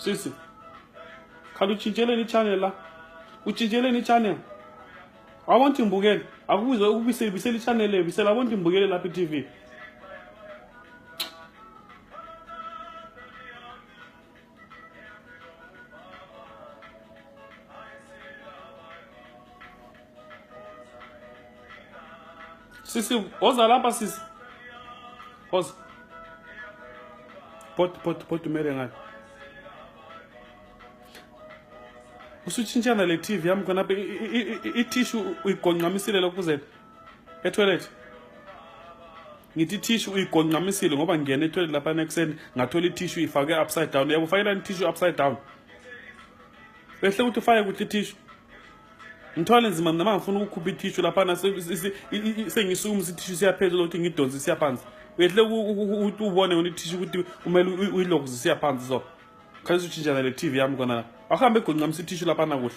Sisi. Khali uchintshele channel la. Uchintshele channel. Awonti ngibukele. Akuzwe ukubisela channel le, bisela awonti ngibukele lapha TV. Sisi, oza lapha sisi. Oza. Pot umele ngayo. Usutshintshana le TV yami khona i-tissue uyigonqamisile lokuzela e-toilet. Ngithi i-tissue uyigonqamisile ngoba ngiyena e-toilet lapha nekuseni ngathola i-tissue ifake upside down. Yabo ufakela i-tissue upside down. Behle ukuthi ufake kuthi i-tissue. Ngithwale nzima mina mangifuna ukukhupha i-tissue lapha na sengisukuma i-tissue siyaphezulu ukuthi ngidonse siyaphansi. Behle ukuthi ubone ngone i-tissue ukuthi umele uyilokuzise siyaphansi so. Khali usutshintshana le TV yami khona. Ahambe egonqamisa i-tissue lapha na kuhle.